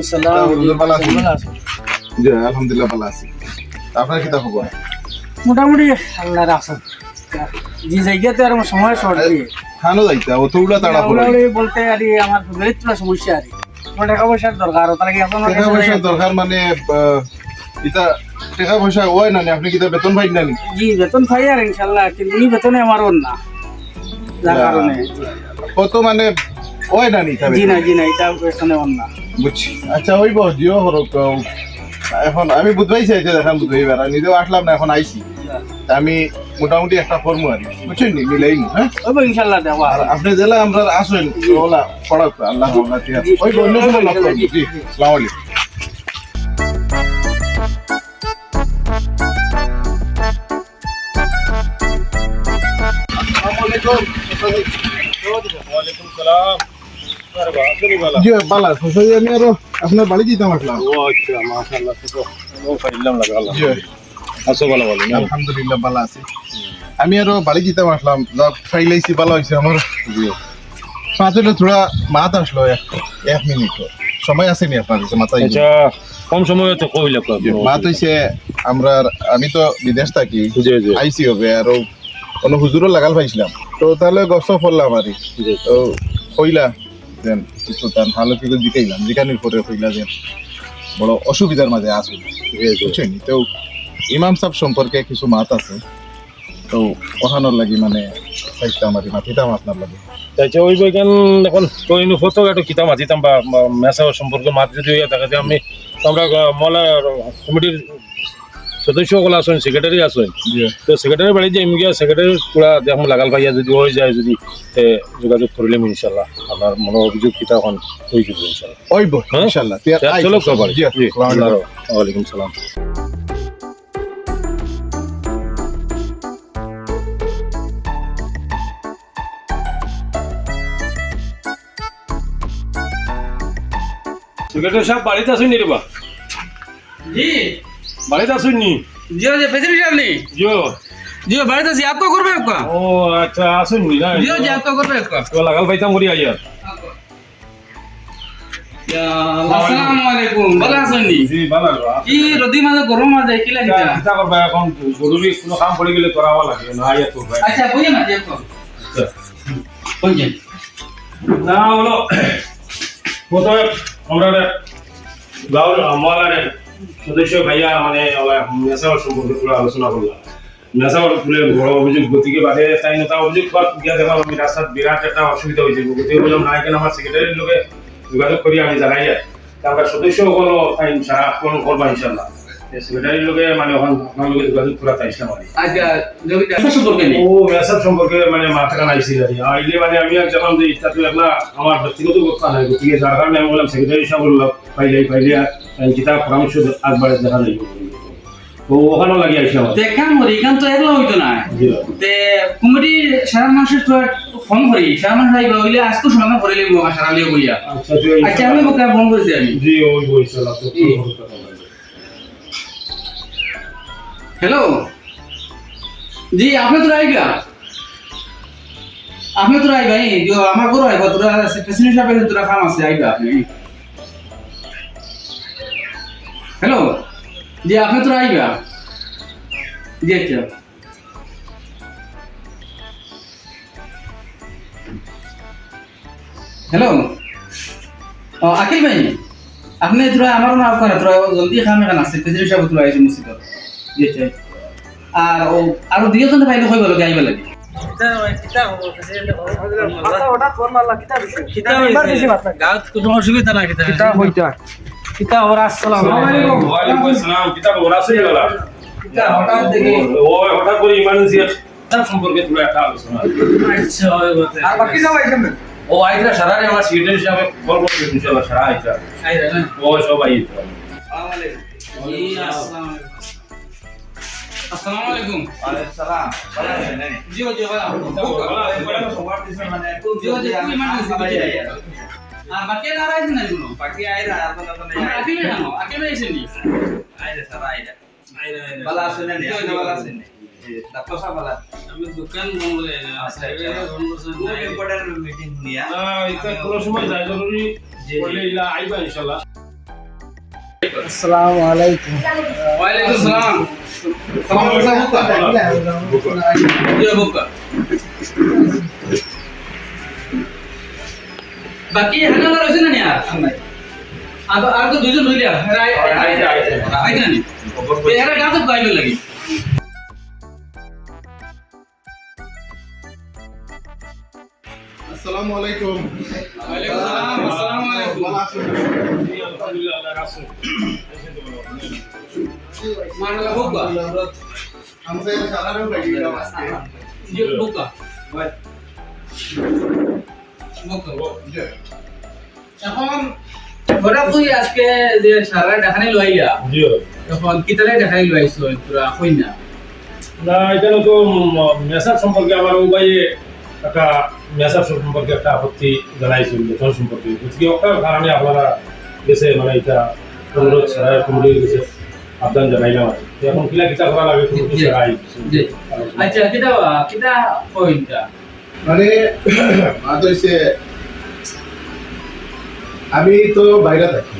আসসালাম। হুজুর ভালো আছেন? ভালো আছি। জি আলহামদুলিল্লাহ ভালো আছি। আপনার কি খবর? মোটামুটি আল্লাহর রাখছেন। যে জায়গাতে আর আমার সময় শর্ট দিয়ে খানো যাইতা অতগুলা তাড়া পড়ে। ওগুলো বলতে আর আমার ফেভারিট সমস্যা আর আমার টাকা পয়সার দরকার তার কি আপনার টাকা পয়সা দরকার মানে এটা টাকা পয়সা হয় না আপনি কি বেতন পাই না? জি বেতন পাই আর ইনশাল্লাহ, কিন্তু এই বেতনে আমার ওর না, যার কারণে কত মানে হয় না নি জি না এটা বেতনে ওর না। বুঝছি। আচ্ছা হইব জিও হরক। এখন আমি বুঝবাই চাই যে দেখান বুঝবো এবার নিজেও আসলাম না, এখন আইসি আমি মোটামুটি একটা ফর্ম আর বুঝছেন নি মিলাই হ্যাঁ ওই ইনশাল্লাহ দেওয়া আর আপনি জেলা আমরা আসেন ওলা পড়াক আল্লাহ আল্লাহ ঠিক আছে ওই অন্য সময় লাভ করব। জি আসসালামু আলাইকুম। জি বালা সসাই আমি আরো আপনার বাড়ি দিতাম আসলাম। ও আচ্ছা মাশাআল্লাহ তো ও ফাইলাম লাগা আল্লাহ। জি আছো ভালো ভালো না? আলহামদুলিল্লাহ ভালো আছি। আমি আরো বাড়ি দিতাম আসলাম, যা ফাইলাইছি ভালো হয়েছে আমার। জি মাত্র থোড়া মাত আসলো এক মিনিট সময় আছে নি আপনার কাছে মাথায়? আচ্ছা কম সময়ে তো কইলা কো মাত হইছে আমরা, আমি তো বিদেশ থাকি জি জি আইসি হবে আরো কোনো হুজুরও লাগাল পাইছিলাম, তো তাহলে গছ পড়লাম আর জি তো কইলা যেন কিছু তার ভালো কিছু জিকাইলাম, জিকানির পরে কইলা যে বড় অসুবিধার মাঝে আসুন বুঝছেন। তো ইমাম সাহেব সম্পর্কে কিছু মাত আছে, তো ওখানোর লাগি মানে চাইতাম আর মাতিতাম আপনার লাগে। আচ্ছা ওই বইখান এখন তো ইনু ফটো একটা কিতাব মাতিতাম বা মেসা সম্পর্কে মাত যদি হইয়া থাকে আমি আমরা মলা কমিটির সদস্যগুলো আছেন, সেক্রেটারি আছেন, তো সেক্রেটারি বাড়ি যে ইমিডিয়া সেক্রেটারি পুরা দেখুন লাগাল ভাইয়া যদি হয়ে যায় যদি যোগাযোগ করলাম ইনশাল্লাহ আপনার মনে অভিযোগ কিতা এখন হয়ে যাবে ইনশাল্লাহ। ওইব ইনশাআল্লাহ। চলো খবর। জি আসসালামু আলাইকুম। ওয়ালাইকুম সালাম। সেক্রেটারি সাহেব বাড়িতে আসেন নি রে বা? জি বাড়িতে আসেন নি? জিও যে প্রেসিডেন্ট আপনি জিও জিও বাড়িতে জিয়াত তো করবে একটা ও আচ্ছা আসেন নি না? জিও জিয়াত তো করবে একটা। তো লাগাল পাইতাম করি আইয়া। আসসালামু আলাইকুম, ভালো আছেন নি? জি ভালো বা। কি রদি মাঝে গরম মাঝে কি লাগে চিন্তা করবা এখন জরুরি কোনো কাম পড়ে গেলে করাও লাগে না আইয়া তো ভাই। আচ্ছা বুঝে না দেখো বুঝে না হলো প্রথমে আমরা গাঁওর মহলার সদস্য ভাইয়া মানে নেশাওয়ার সম্পর্কে পুরো আলোচনা করলাম। নেশাওয়ার ফুলে বড় অভিযোগ গতিকে বাদে তাই না, তা অভিযোগ গিয়া দেখলাম আমি রাস্তার বিরাট একটা অসুবিধা হয়েছে। গতিকে বললাম না এখানে আমার সেক্রেটারির লোকে যোগাযোগ করি আমি জানাই যায় আমরা সদস্য হলো তাই সারা করবা ইনশাল্লাহ। সেক্রেটারির লোকে মানে ওখান আপনার লোকে যোগাযোগ করা চাইছিলাম আমি। আচ্ছা জমিটা সম্পর্কে নেই ও মেসাব সম্পর্কে মানে মাথা নাইছি আর আইলে মানে আমি আর যখন যে ইচ্ছা তো একলা আমার ব্যক্তিগত কথা নাই, গতিকে যার কারণে আমি বললাম সেক্রেটারি সাহেব পাইলে কিতাব পরামর্শ একবারে দেখা যাইব। তো ওখানেও লাগিয়ে আসি আমার দেখান মরি এখান তো একলা হইতো না জি তে কমিটি সারা মাসের তো ফোন করি সারা মাস যাইবা হইলে আজকে সমাধান করে লইব সারা লিয়ে বইয়া। আচ্ছা আচ্ছা আমি ওকে ফোন করেছি আমি। জি ওই বইছিলাম তো হ্যালো জি আপনি তো আইবা এই আমার ঘর আইবা তোরা প্রেসিডেন্ট সাহেবের তোরা কাম আছে আইবা আপনি। হ্যালো জি আপনি তো আইবা জি আচ্ছা হ্যালো আকিল ভাই আপনি তোরা আমারও না আপনার তোরা জলদি খাম এখানে আছে প্রেসিডেন্ট সাহেব তোরা আইছে মুসিদ জি আচ্ছা আর ও আরো দুইজন ভাইলে কইব লাগে আইবা লাগে কোনো অসুবিধা না হঠাৎ দেখি হঠাৎ করে ইমার্জেন্সি সম্পর্কে পুরো একটা আলোচনা। ও আইতা সারা আমার সেক্রেটারি হিসাবে ফোন করতে ইনশাআল্লাহ সারা আইতা ও সব আইতা। আসসালামু আলাইকুম। ওয়ালাইকুম সালাম। ভালো আছেন? জি জি ভালো। সোমবার দিন মানে জি জি তুমি মানে আর বাকি না রাইছেন না কোনো বাকি আইরা আপনারা তো নাই আকিবে না আকিবে এসেনি আইরা সারা আইরা আইরা ভালো আছেন না? আপনি ভালো আছেন না? ডাক্তার সাহেব ভালো আছেন? আমি দোকান বন্ধ করে আচ্ছা খুব ইম্পর্টেন্ট মিটিং নিয়া এটা কোনো সময় যায় জরুরি বলে ইলা আইবা ইনশাআল্লাহ। আসসালামু আলাইকুম। ওয়ালাইকুম সালাম। সালাম বুকা। বাকি হানা রয়েছে না আর আর তো দুইজন হইলা আইতা নি এরা গাছ পাইবে লাগি আসসালামু আলাইকুম। ওয়ালাইকুম সালাম। আসসালামু আলাইকুম। আলহামদুলিল্লাহ আল্লাহ রাসূল মানলা বুকা हमसे सारा में बैठ गया वास्ते জি বুকা বুকা এখন ঘরে তুই আজকে যে সারা দেখানি লইয়া জি এখন কিতারে দেখাই লইছো পুরা কইনা না এটা তো মেসার সম্পর্কে আমার উপায়ে একটা মেসার সম্পর্কে একটা আপত্তি জানাইছিল বেতন সম্পর্কে বুঝলি ওটার কারণে আপনারা দেশে মানে এটা অনুরোধ ছাড়া কমিটির কাছে আবেদন জানাইলাম আর কি। এখন কিলা কিতা করা লাগে কমিটি ছাড়াই জি আচ্ছা কিতা কইতা মানে বাত হইছে আমি তো বাইরে থাকি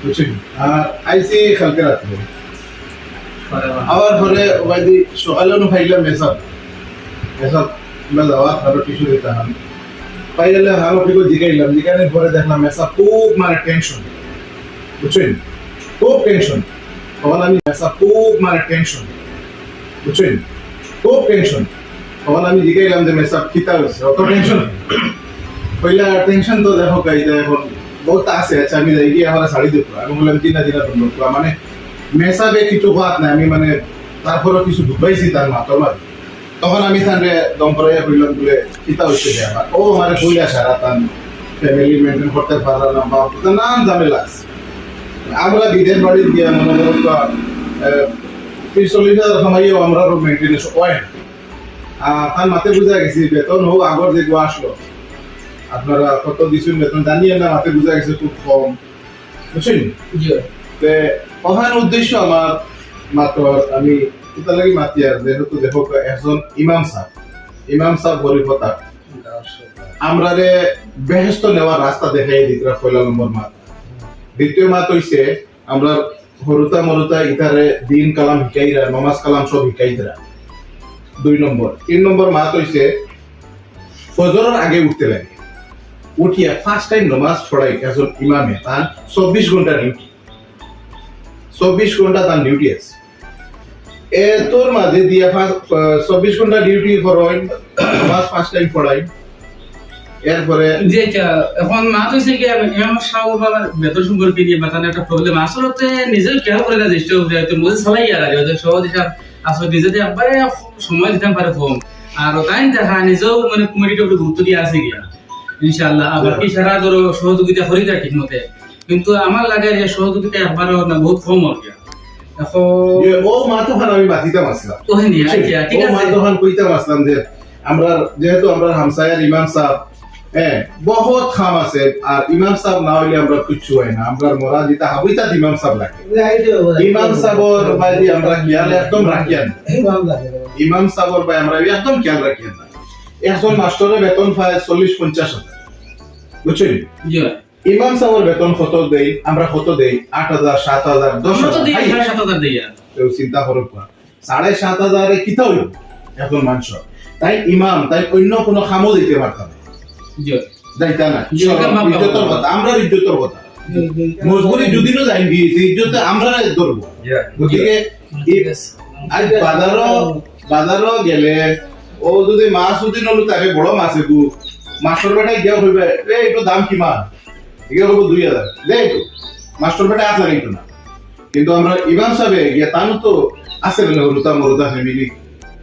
বুঝছেন আর আইসি কালকে রাত্রে আবার ঘরে ওবাইদি সকালে খাইলাম মেসাব আমরা যাওয়া আরো কিছু দিতাম পাইলে হালো পিকো জিগাইলাম জিগাইলে পরে দেখলাম মেসাব খুব মানে টেনশন বুঝছেন খুব টেনশন তখন আমি মেসাব খুব মানে টেনশন বুঝছেন খুব টেনশন তখন আমি জিগাইলাম যে মেসাব কিতা হয়েছে অত টেনশন পয়লা টেনশন তো দেখো গাইতে এখন বহুত আছে আচ্ছা আমি যাই গিয়ে আমার শাড়ি দেখবো আমি বললাম দিনা বন্ধু মানে মেসাবে কিছু হাত নাই আমি মানে তারপরও কিছু ঢুকাইছি তার মাথার মাঝে তখন আমি তাহলে দম করে বললাম বলে কিতা হচ্ছে যে আমার ও আমার বইলা সারা তার ফ্যামিলি মেনটেন করতে পারলাম না বা নানান ঝামেলা আছে আমরা বিদেশ বাড়ি দিয়ে মনে করো 40,000 সময়ও আমরা মেনটেনেন্স হয় তার মাথায় বুঝা গেছি বেতন হোক আগর যে আসলো আপনারা কত দিচ্ছেন বেতন জানিয়ে না মাথায় বুঝা গেছে খুব কম বুঝছেন জি প্রধান উদ্দেশ্য আমার মাত্র আমি এটা লাগি মাতি আর যেহেতু দেখো একজন ইমাম সাহেব গরিবতা আমরা রে বেহেস্ত নেওয়ার রাস্তা দেখাই দিতরা পয়লা নম্বর মাত দ্বিতীয় মাত হইছে আমরা হরুতা মরুতা ইতারে দিন কালাম হিকাইরা নমাজ কালাম সব হিকাইরা 2 নম্বর 3 নম্বর মাত হইছে ফজরের আগে উঠতে লাগে উঠিয়া ফার্স্ট টাইম নমাজ পড়াই একজন ইমামে তার 24 ঘন্টা ডিউটি 24 ঘন্টা তার ডিউটি আছে তোর মাঝে দিয়া 24 ঘন্টা ডিউটি করাই নামাজ ফার্স্ট টাইম পড়াই এরপরে যে এখন মা তো সে কি ইমাম সাহেব বাবার বেতন সম্পর্কে দিয়ে বাতানো একটা প্রবলেম আসলে নিজেও খেয়াল করে না চেষ্টা করে হয়তো মুঝে সবাই আর আগে হয়তো সহজ হিসাব আসলে নিজেদের একবারে সময় দিতে পারে কম আর তাই দেখা নিজেও মানে কমিটির উপরে গুরুত্ব দিয়ে আছে গিয়া ইনশাআল্লাহ আবার কি সারা ধরো সহযোগিতা করি যায় ঠিক মতে কিন্তু আমার লাগে যে সহযোগিতা একবারও না বহুত কম আর কি এখন ও মা তো আমি বাতিতাম আসলাম তো হয়নি আচ্ছা ঠিক ও মা আছে তো কইতাম আসলাম যে আমরা যেহেতু আমরা হামসায়ার ইমাম সাহেব হ্যাঁ বহুত খাম আছে আর ইমাম সাহেব না হইলে আমরা কিচ্ছু হয় না আমরা মোরা যেটা হাবুইতা ইমাম সাহেব লাগে ইমাম সাহেবর বাইরে আমরা খেয়াল একদম রাখিয়ান ইমাম সাহেবর ভাই আমরা একদম খেয়াল রাখিয়ান না একজন মাস্টারের বেতন পায় 40-50 হাজার বুঝছেন জি ইমাম সাহেবের বেতন কত দেই আমরা কত দেই 8,000 7,000 আমরা তো দিই 10,000 7,000 দিই কেউ চিন্তা করুক না 7,500 এ কিতা হইব এখন মানুষ তাই ইমাম তাই অন্য কোনো খামও দিতে পারতাম না জি যাইতা না জি, এটা মাপ ইজ্জতের কথা আমরা ইজ্জতের কথা মজবুরি যদিও যাই ইজ্জতে আমরা ধরবো গতিকে আজ বাজারও গেলে ও যদি মাছ যদি নলু তাকে বড় মাছ একটু মাস্টার বেটাই গিয়া হইবে একটু দাম কিমান এগুলো হবো 2,000 দে একটু মাস্টার বেটা আস লাগাইতো না কিন্তু আমরা ইমাম সাহেবে গিয়া তানো তো আছে না হলুতা মরুতা ফ্যামিলি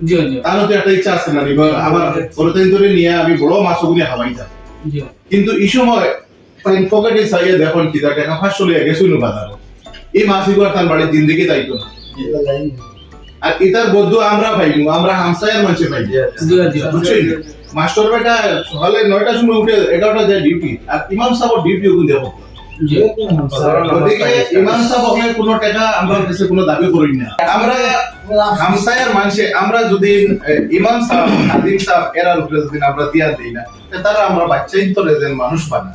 জি জি তানো তো একটা ইচ্ছা আছে না আমার পরদিন ধরে নিয়ে আমি বড় মাছগুলি খাওয়াইতাম জি কিন্তু এই সময় তাই পকেটে চাইয়ে দেখুন কি টাকা 500 লিয়ে গেছিল বাজার এই মাছগুলো তার বাড়ির জিন্দেগি তাইতো না আর ইতার বদ্ধ আমরা পাইবো আমরা হামসায়ার মানুষে পাইবো বুঝছেন মাস্টার বেটা সকালে 9টার সময় উঠে 11টা যায় ডিউটি আর ইমাম সাহেব ডিউটি ওগুন দেখো জি ওদিকে ইমাম সাহেব হলে কোনো টাকা আমরা কাছে কোনো দাবি করি না আমরা হামসায়ার মানুষে আমরা যদি ইমাম সাহেব হাদিম সাহেব এরা উপরে যদি আমরা দিয়া দেই না তারা আমরা বাচ্চাই তো রেজেন মানুষ বানা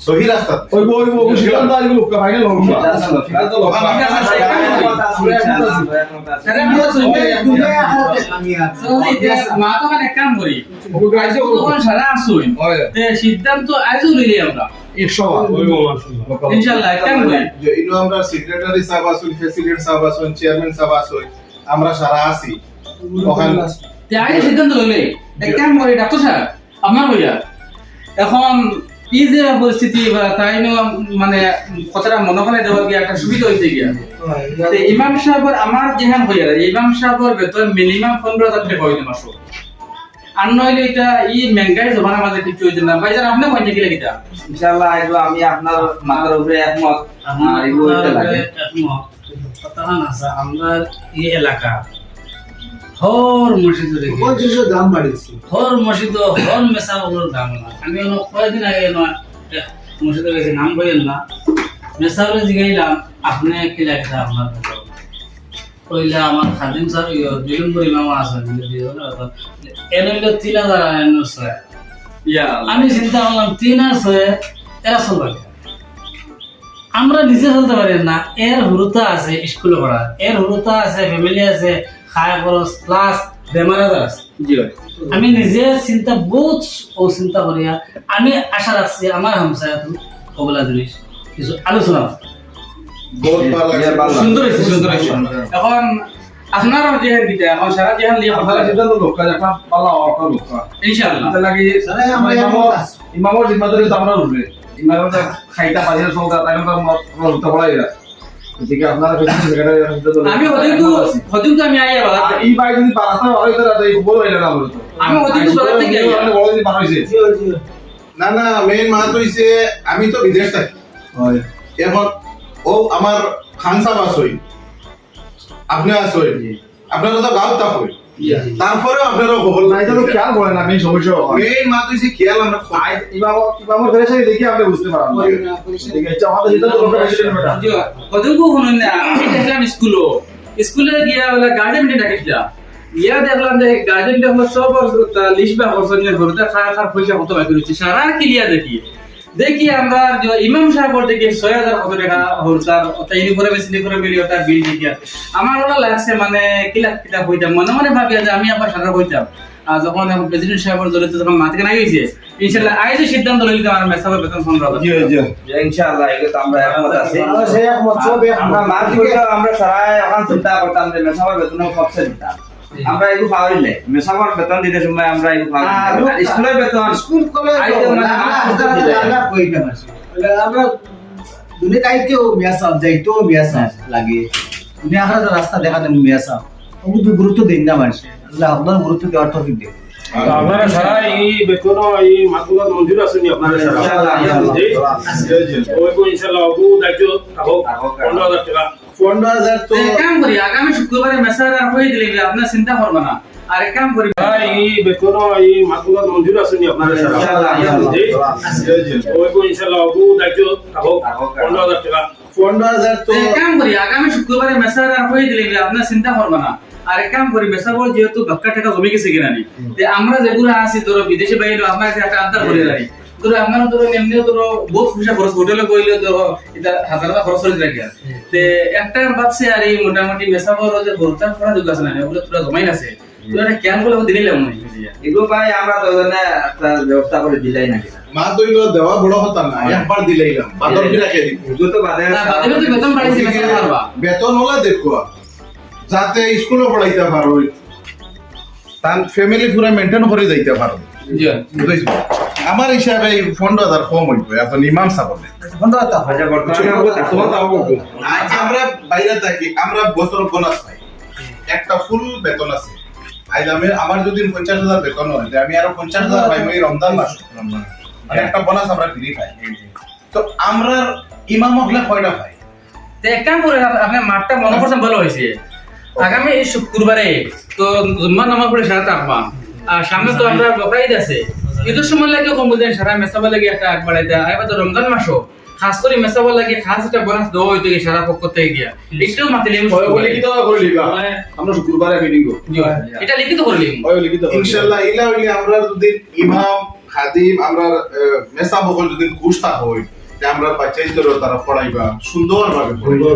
সহি রাস্তা ওই সিদ্ধান্ত আসবে লোক ফাইনাল হোক সিদ্ধান্ত আজও লইলে আমরা 100 ইনশাআল্লাহ এক কাম করি ইনো আমরা সেক্রেটারি সাহেব আসুন প্রেসিডেন্ট সাহেব আসুন চেয়ারম্যান সাহেব আসুন আমরা সারা আছি ওখানে আগে সিদ্ধান্ত লইলে এক কাম করি ডাক্তার সাহেব আপনার বইয়া এখন এই যে পরিস্থিতি বা তাই মানে কথাটা মনে করে দেওয়া গিয়ে একটা সুবিধা হয়েছে গিয়া ইমাম সাহেবের আমার যেখান হইয়া ইমাম সাহেবের বেতন মিনিমাম 15,000 টাকা হইতে মাসো আর নইলে এটা এই মেঙ্গাই জমানার মাঝে কিছু হইতে না ভাই আপনি কইতে কি লাগিটা ইনশাআল্লাহ আইবো আমি আপনার মাথার উপরে একমত আর এগো এটা লাগে একমত কথা আছে আমরা এই এলাকা হর মসজিদের দাম বাড়িয়েছে হর মসজিদ হর মেসাবগুলোর দাম না আমি কয়েকদিন আগে মসজিদে গেছি নাম বললেন না মেসাবলে জিগাইলাম আপনি কি লাগছে আপনার কইলে আমার খাদিম স্যার বিলম্বর ইমাম আছে এর হইল 3,000 আমি চিন্তা করলাম 3,000 এরা চলবে আমরা নিজে চলতে পারি না এর হুরুতা আছে স্কুলে পড়া এর হুরুতা আছে ফ্যামিলি আছে খায় খরচ প্লাস বেমার আজার আছে জি ভাই আমি নিজে চিন্তা বহুত ও চিন্তা করিয়া আমি আশা রাখছি আমার হামসায়াত কবলা জিনিস কিছু আলোচনা বহুত ভালো লাগছে সুন্দর হয়েছে সুন্দর হয়েছে এখন আপনার যেখান দিতে এখন সারা যেখান লিয়ে কথা আপনারা সিদ্ধান্ত লোক একটা পালা অর্থ লোক ইনশাআল্লাহ এটা লাগি আমরা ইমামর জিম্মাদারি তো আমরা উঠবে ইমামটা খাইতা পাজিরা সঙ্গে তাই আমরা হতে পড়াই না ঠিক আছে আপনারা কিছু সেক্রেটারি সিদ্ধান্ত আমি হদিন আমি আইয়া বাবা এই বাই যদি পারাতে হয় তাহলে এই বড় হইলা না বলতো আমি হদিন বাবা থেকে আইয়া মানে বড় দিন পার হইছে না না মেইন মাত হইছে আমি তো বিদেশ থাকি হয় এখন ও আমার খান সাহেব আসই আপনি আসই আপনারা তো গাঁও থাকই তারপরেও আপনারা খবর না এটা তো খেয়াল করেন আমি সমস্যা হয় মেইন মাত হইছে খেয়াল আমরা ইমামর ফেরে সাথে দেখি আপনি বুঝতে পারেন ঠিক আছে আমাদের সিদ্ধান্ত লোক প্রেসিডেন্ট বেটা হদিন কো শুনুন না আমি দেখলাম স্কুলে গিয়া বলে গার্জেন মিটিং ডাকিছিলা ইয়া দেখলাম যে গার্জেন মিটিং সব লিস্ট বা পছন্দের ঘরতে খাওয়া পয়সা কত বাকি রয়েছে সারা ক্লিয়ার দেখি আমরা ইমাম সাহেবের দেখি 6,000 কত টাকা হরতার ওটা ইউনিফর্মে মিলি ওটা বিল দেখিয়া আমার ওটা লাগছে মানে কিলা হইতাম মনে ভাবিয়া যে আমি আবার সারা হইতাম আর যখন প্রেসিডেন্ট সাহেবের জড়িত যখন মাথা না গেছে ইনশাআল্লাহ আইজ সিদ্ধান্ত লইলে আমার মেসাবের বেতন 15,000 জি জি ইনশাআল্লাহ এগুলো তো আমরা একমত আছি আমরা সেই একমত সব আমরা মার দিকে আমরা সারা এখন চিন্তা করতাম যে মেসাবার বেতন কমছে দিতাম আমরা এগুলো পাওয়াইলে মেসাবার বেতন দিতে সময় আমরা এগুলো পাওয়াইলে স্কুলের বেতন স্কুল কলেজ আইতে মানে আমরা কই না আমরা দুনিয়া কাইতেও মিয়াসা যাইতো মিয়াসা লাগে দুনিয়া আখরা রাস্তা দেখাতে মিয়াসা বহুত গুরুত্ব দেন না মানুষ আল্লাহ আপনার গুরুত্ব দেওয়ার তৌফিক দেন আপনারা সারা এই বেতন এই মাসগুলো মঞ্জুর আছেন আপনারা সারা ওই কো ইনশাআল্লাহ ওগু দায়িত্ব থাকো 15,000 টাকা 15,000 তো এক কাম করি আগামী শুক্রবারে মেসাজ আর হয়ে দিলে আপনার চিন্তা করবে না আর এক কাম করি এই বেতন এই মাসগুলো মঞ্জুর আছেন আপনারা সারা ওই কো ইনশাআল্লাহ ওগু দায়িত্ব থাকো 15,000 টাকা 15,000 তো এক কাম করি আগামী শুক্রবারে মেসাজ আর হয়ে দিলে আপনার চিন্তা করবে না আর এক কাম করি মেসাবর যেহেতু বাক্কা টাকা জমে গেছে কিনা নি যে আমরা যেগুলো আছি ধরো বিদেশে বাইরে আপনার কাছে একটা আড্ডা করে রাখি ধরো আপনারা ধরো এমনিও ধরো বহুত পয়সা খরচ হোটেলে কইলে ধরো এটা 1,000 টাকা খরচ করে রাখি তে একটা বাচ্চা আর এই মোটামুটি মেসাবর যে ভরতা করা যোগ্য আছে না ওগুলো পুরো জমাই আছে তো এটা কেন বলে দিলাম না এগুলো ভাই আমরা দুজনে একটা ব্যবস্থা করে দিলাই না মা দইল দেওয়া বড় কথা না একবার দিলাইলাম বাদর কি রাখে দিই এগুলো তো বাদে না বাদে তো বেতন বাড়াইছে মেসাজ পারবা বেতন হলা দেখো যাতে স্কুলে পড়াইতে পারো তার ফ্যামিলি পুরো মেইনটেইন করে যাইতে পারো জি বুঝছ আমার হিসাবে এই 15,000 কম হইবে এখন ইমাম সাহেব বন্ধ কথা আচ্ছা বর্তমানে তোমার দাও আজ আমরা বাইরে থাকি আমরা বছর বোনাস পাই একটা ফুল বেতন আছে আজ আমার যদি 50,000 বেতন হয় আমি আরো 50,000 পাই এই রমজান মাস মানে একটা বোনাস আমরা ফ্রি পাই তো আমরা ইমাম হলে কয়টা পাই তো এক কাম করে আপনি মাঠটা মনে করছেন ভালো হয়েছে আগামী এই শুক্রবারে তো জুম্মা নামাজ পড়ে সারা তাকবা আর সামনে তো আমরা বকরাইদ আছে ঈদের সময় লাগে কম বুঝেন সারা মেসাবা লাগে একটা আগ বাড়াইতে এবার তো রমজান মাসও খাস করে মেসাবা লাগে খাস একটা বোনাস দেওয়া হইতো কি সারা পক্ষ থেকে গিয়া একটু মাতিলে বলে কি তো করে লিবা আমরা শুক্রবারে মিটিং করব এটা লিখিত করে লিম ওই লিখিত ইনশাআল্লাহ ইলা হইলে আমরা যদি ইমাম খাদিম আমরা মেসা বকল যদি খুশতা হই যে আমরা বাচ্চাই ধরে তারা পড়াইবা সুন্দরভাবে পড়াইবা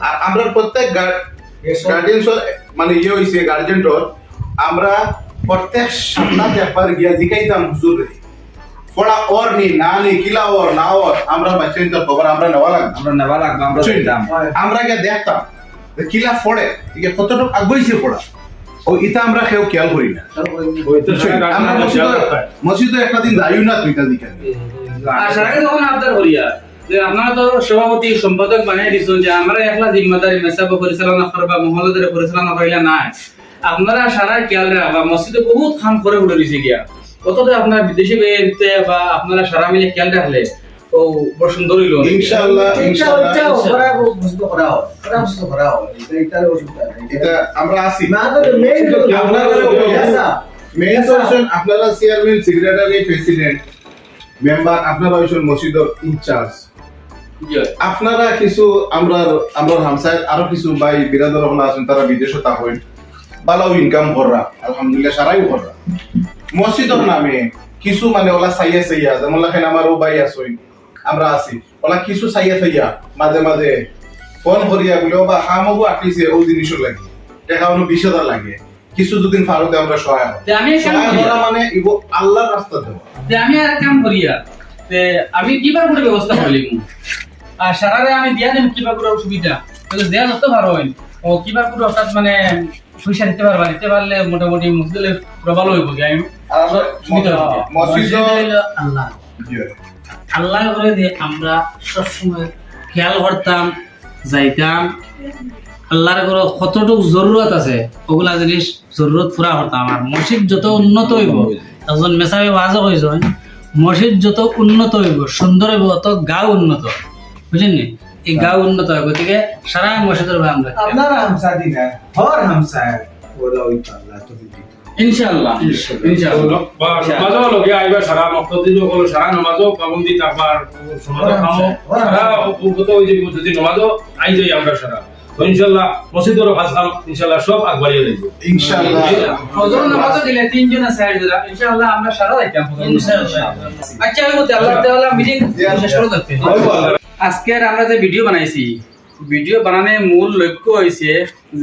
আর আমরা প্রত্যেক গার্ডিয়ানস মানে ইয়ে হইছে গার্জেন্টর আমরা প্রত্যেক সপ্তাহে একবার গিয়া জিকাইতাম হুজুর পড়া ওর নি না নি কিলা ওর না ওর আমরা বাচ্চাই তো খবর আমরা নেওয়া লাগবে আমরা নেওয়া লাগবে আমরা দিতাম আমরা গিয়া দেখতাম যে কিলা পড়ে ঠিক কতটুকু আগুইছে পড়া ও এটা আমরা কেউ খেয়াল করি না আমরা মসজিদে একটা দিন যাইও না তুইটা দিকে আর সারাকে তখন আবদার করিয়া যে আপনারা তো সভাপতি সম্পাদক বানিয়ে দিচ্ছেন যে আমরা একলা জিম্মাদারি মেসাব পরিচালনা করবা মহলদের পরিচালনা করিলা না আপনারা সারা খেয়াল রাখবা মসজিদে বহুত কাম করে উঠে দিছে গিয়া কতটা আপনার বিদেশি বেরতে বা আপনারা সারা মিলে খেয়াল রাখলে ও বড় সুন্দর হইল ইনশাআল্লাহ ইনশাআল্লাহ এটা আমরা আছি মেইন পারসন আপনারা চেয়ারম্যান সেক্রেটারি প্রেসিডেন্ট মেম্বার আপনারা হইছেন মসজিদের ইনচার্জ আপনারা কিছু আমরা হামসায় আরো কিছু ভাই বিরাদর হলা আছেন তারা বিদেশে তা হইন ভালো ইনকাম কররা আলহামদুলিল্লাহ সারাই কররা মসজিদের নামে কিছু মানে ওলা সাইয়া সাইয়া যেমন লেখেন আমার ও ভাই আসইন আমরা আছি ওলা কিছু সাইয়া সাইয়া মাঝে মাঝে ফোন করিয়া বলে বা হামগো আটিছে ও জিনিসও লাগে দেখা হলো 20,000 লাগে কিছু দুদিন ফারুতে আমরা সহায় হই আমি মানে ইগো আল্লাহর রাস্তা দেওয়া আমি আর কাম করিয়া তে আমি কিবার করে ব্যবস্থা করলিম আর সারারে আমি দিয়া দেব কিবা করে সুবিধা তাহলে দেয়া যত ভালো হয় ও কিবা করে হঠাৎ মানে পয়সা দিতে পারবা নিতে পারলে মোটামুটি মুসলিমে প্রবল হইব কি আমি আল্লাহ আল্লাহ করে দিয়ে আমরা সবসময় খেয়াল করতাম যাইতাম আল্লাহর করে কতটুকু জরুরত আছে ওগুলা জিনিস জরুরত পুরা করতাম আর মসজিদ যত উন্নত হইব একজন মেসাবি ওয়াজও কইছেন মসজিদ যত উন্নত হইব সুন্দর হইব তত গাঁও উন্নত বুঝলেন নি এই গাঁও উন্নত হয় গতিকে সারা মসজিদের ভাই আমরা আপনারা হামসা দিনা হর হামসা ওলা ওই আল্লাহ তো দিতে ইনশাআল্লাহ ইনশাআল্লাহ বা নামাজও লগে আইবা সারা মক্তদিন হলো সারা নামাজও পাবন্দি তারপর সমাজ খাও সারা উপগত হই যে যদি নামাজও আই যাই আমরা সারা তো ইনশাআল্লাহ মসজিদের কাজ কাম ইনশাআল্লাহ সব আগবাড়িয়ে যাইব ইনশাআল্লাহ ফজর নামাজও দিলে তিনজন আছে আইরা ইনশাআল্লাহ আমরা সারা যাইতাম ইনশাআল্লাহ আচ্ছা আমি আল্লাহ তাআলা মিটিং শেষ করে দিতে আজকের আমরা যে ভিডিও বানাইছি ভিডিও বানানোর মূল লক্ষ্য হয়েছে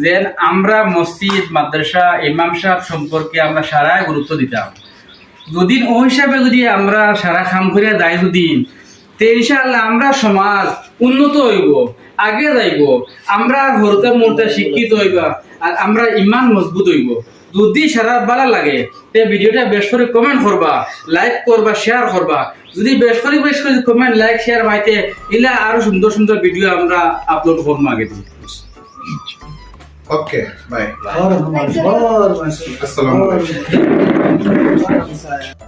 যে আমরা মসজিদ মাদ্রাসা ইমাম সাহেব সম্পর্কে আমরা সারা গুরুত্ব দিতাম যদি ওই হিসাবে যদি আমরা সারা কাম করে যাই যদি তে ইনশাআল্লাহ আমরা সমাজ উন্নত হইব আগে যাইব আমরা ঘরতে মূর্তে শিক্ষিত হইবা আর আমরা ইমান মজবুত হইব যদি সারা ভালো লাগে তে ভিডিওটা বেশ করে কমেন্ট করবা লাইক করবা শেয়ার করবা যদি বেশ করে কমেন্ট লাইক শেয়ার পাইতে ইলা আরো সুন্দর সুন্দর ভিডিও আমরা আপলোড করবো আগে দিই ওকে বাই হর হামসা আসসালামু আলাইকুম হর হামসা